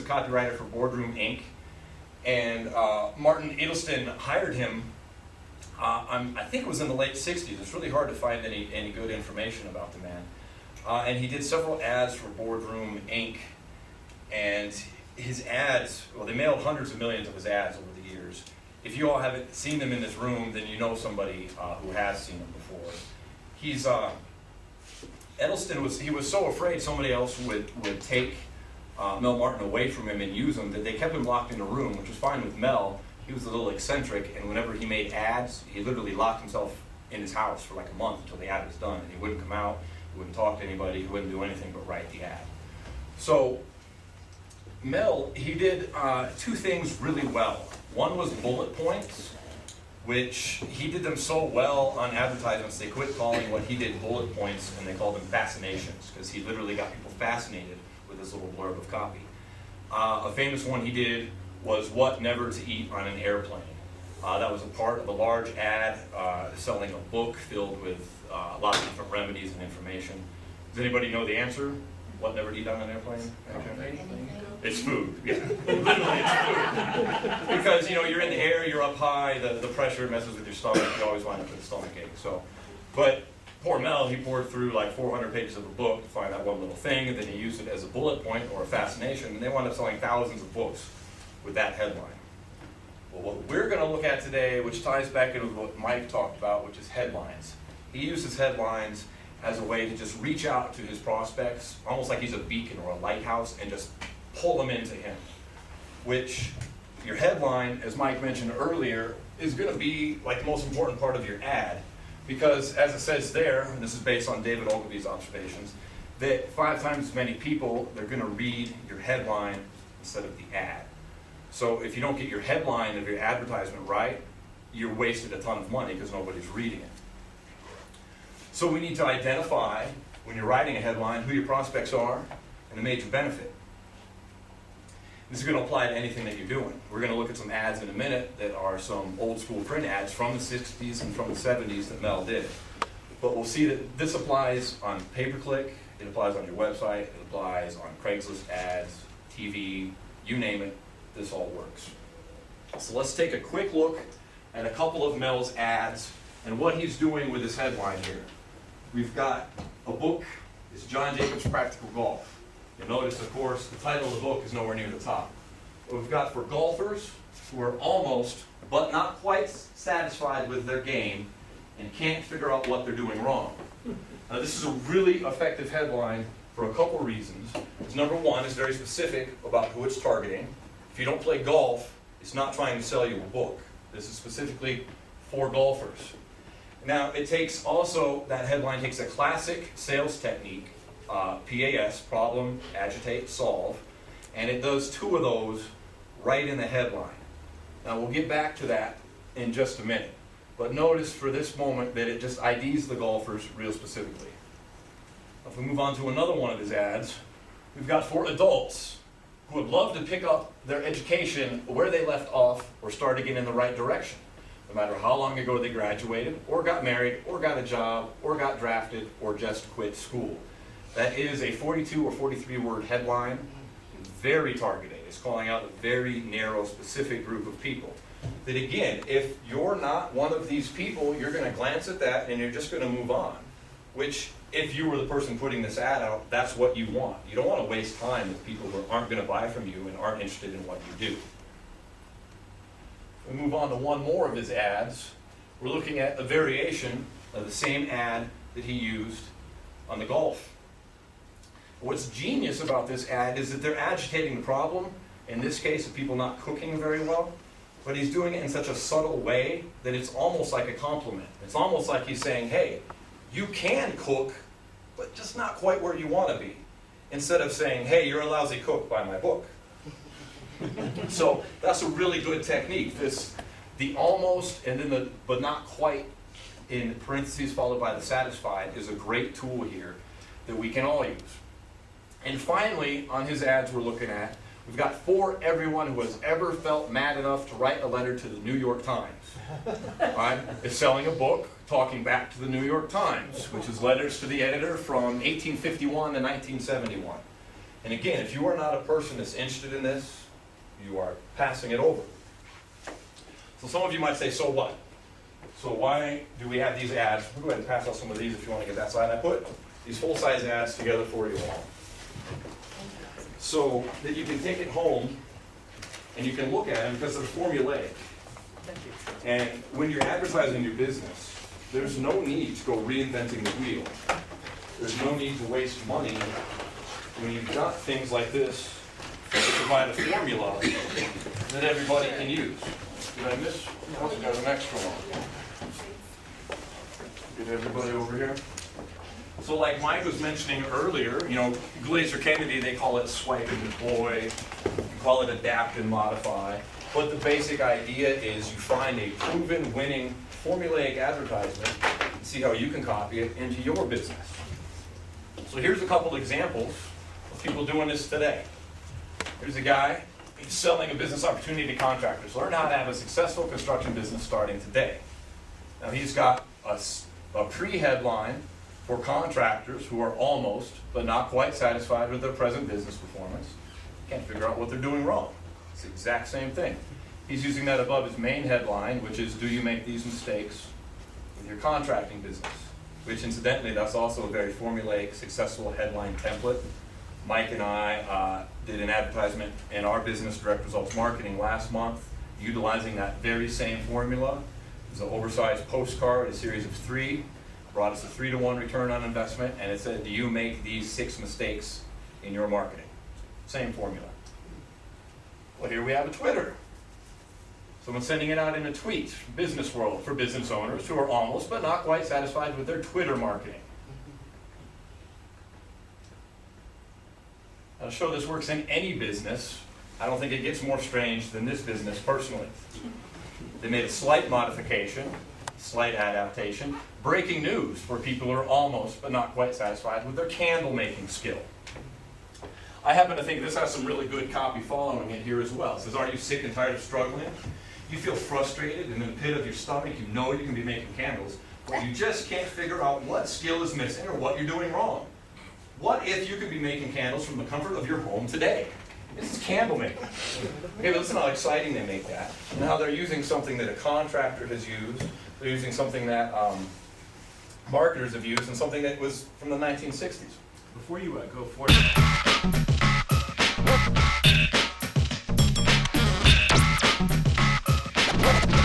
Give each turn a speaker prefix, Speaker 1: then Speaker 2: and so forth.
Speaker 1: a copywriter for Boardroom Inc. And Martin Edelston hired him, I think it was in the late 60s. It's really hard to find any good information about the man. And he did several ads for Boardroom Inc. And his ads, well, they mailed hundreds of millions of his ads over the years. If you all haven't seen them in this room, then you know somebody who has seen them before. He's, Edelston was so afraid somebody else would take Mel Martin away from him and use him that they kept him locked in a room, which was fine with Mel. He was a little eccentric, and whenever he made ads, he literally locked himself in his house for like a month until the ad was done, and he wouldn't come out, he wouldn't talk to anybody, he wouldn't do anything but write the ad. So Mel, he did two things really well. One was bullet points, which he did them so well on advertisements, they quit calling what he did bullet points, and they called them fascinations, because he literally got people fascinated with this little blurb of copy. A famous one he did was what never to eat on an airplane. That was a part of a large ad selling a book filled with lots of different remedies and information. Does anybody know the answer? What never to eat on an airplane? It's food. Yeah, literally it's food. Because you're in the air, you're up high, the pressure messes with your stomach. You always wind up with a stomach ache. So, but poor Mel, he poured through like 400 pages of a book to find that one little thing, and then he used it as a bullet point or a fascination, and they wound up selling thousands of books with that headline. Well, what we're going to look at today, which ties back into what Mike talked about, which is headlines. He uses headlines as a way to just reach out to his prospects, almost like he's a beacon or a lighthouse, and just pull them into him. Which your headline, as Mike mentioned earlier, is going to be like the most important part of your ad, because as it says there, and this is based on David Ogilvy's observations, that 5 times as many people, they're going to read your headline instead of the ad. So if you don't get your headline of your advertisement right, you're wasted a ton of money because nobody's reading it. So we need to identify, when you're writing a headline, who your prospects are and the major benefit. This is going to apply to anything that you're doing. We're going to look at some ads in a minute that are some old school print ads from the 60s and from the 70s that Mel did. But we'll see that this applies on pay-per-click, it applies on your website, it applies on Craigslist ads, TV, you name it, this all works. So let's take a quick look at a couple of Mel's ads and what he's doing with his headline here. We've got a book, it's John Jacobs' Practical Golf. You'll notice, of course, the title of the book is nowhere near the top. What we've got for golfers who are almost, but not quite satisfied with their game and can't figure out what they're doing wrong. Now, this is a really effective headline for a couple reasons. Number one, it's very specific about who it's targeting. If you don't play golf, it's not trying to sell you a book. This is specifically for golfers. Now, it takes also, that headline takes a classic sales technique, PAS, problem, agitate, solve, and it does 2 of those right in the headline. Now, we'll get back to that in just a minute, but notice for this moment that it just IDs the golfers real specifically. If we move on to another one of his ads, we've got for adults who would love to pick up their education where they left off or start again in the right direction. No matter how long ago they graduated, or got married, or got a job, or got drafted, or just quit school. That is a 42 or 43 word headline, very targeted. It's calling out a very narrow, specific group of people. That again, if you're not one of these people, you're going to glance at that and you're just going to move on. Which, if you were the person putting this ad out, that's what you want. You don't want to waste time with people who aren't going to buy from you and aren't interested in what you do. We move on to one more of his ads. We're looking at a variation of the same ad that he used on the golf. What's genius about this ad is that they're agitating the problem, in this case of people not cooking very well, but he's doing it in such a subtle way that it's almost like a compliment. It's almost like he's saying, hey, you can cook, but just not quite where you want to be. Instead of saying, hey, you're a lousy cook, buy my book. So that's a really good technique. The almost and then the but not quite in parentheses followed by the satisfied is a great tool here that we can all use. And finally, on his ads we're looking at, we've got for everyone who has ever felt mad enough to write a letter to the New York Times. Right? It's selling a book talking back to the New York Times, which is letters to the editor from 1851 to 1971. And again, if you are not a person that's interested in this, you are passing it over. So some of you might say, so what? So why do we have these ads? We'll go ahead and pass out some of these if you want to get that side. I put these full-size ads together for you all, so that you can take it home and you can look at them because they're formulaic. And when you're advertising your business, there's no need to go reinventing the wheel. There's no need to waste money when you've got things like this to provide a formula that everybody can use. Did I miss? I also got an extra one. Get everybody over here. So like Mike was mentioning earlier, Glazer Kennedy, they call it swipe and deploy. You call it adapt and modify. But the basic idea is you find a proven winning formulaic advertisement and see how you can copy it into your business. So here's a couple examples of people doing this today. Here's a guy, he's selling a business opportunity to contractors. Learn how to have a successful construction business starting today. Now he's got a pre-headline for contractors who are almost, but not quite satisfied with their present business performance. Can't figure out what they're doing wrong. It's the exact same thing. He's using that above his main headline, which is, do you make these mistakes with your contracting business? Which incidentally, that's also a very formulaic, successful headline template. Mike and I did an advertisement in our business direct results marketing last month, utilizing that very same formula. It was an oversized postcard, a series of 3, brought us a 3-to-1 return on investment, and it said, do you make these 6 mistakes in your marketing? Same formula. Well, here we have a Twitter. Someone sending it out in a tweet, business world, for business owners who are almost but not quite satisfied with their Twitter marketing. Now, to show this works in any business, I don't think it gets more strange than this business personally. They made a slight modification, slight adaptation, breaking news for people who are almost but not quite satisfied with their candle making skill. I happen to think this has some really good copy following it here as well. It says, are you sick and tired of struggling? You feel frustrated and in the pit of your stomach, you know you can be making candles, but you just can't figure out what skill is missing or what you're doing wrong. What if you could be making candles from the comfort of your home today? This is candle making. Okay, but listen how exciting they make that. Now they're using something that a contractor has used. They're using something that marketers have used and something that was from the 1960s.
Speaker 2: Before you go forward.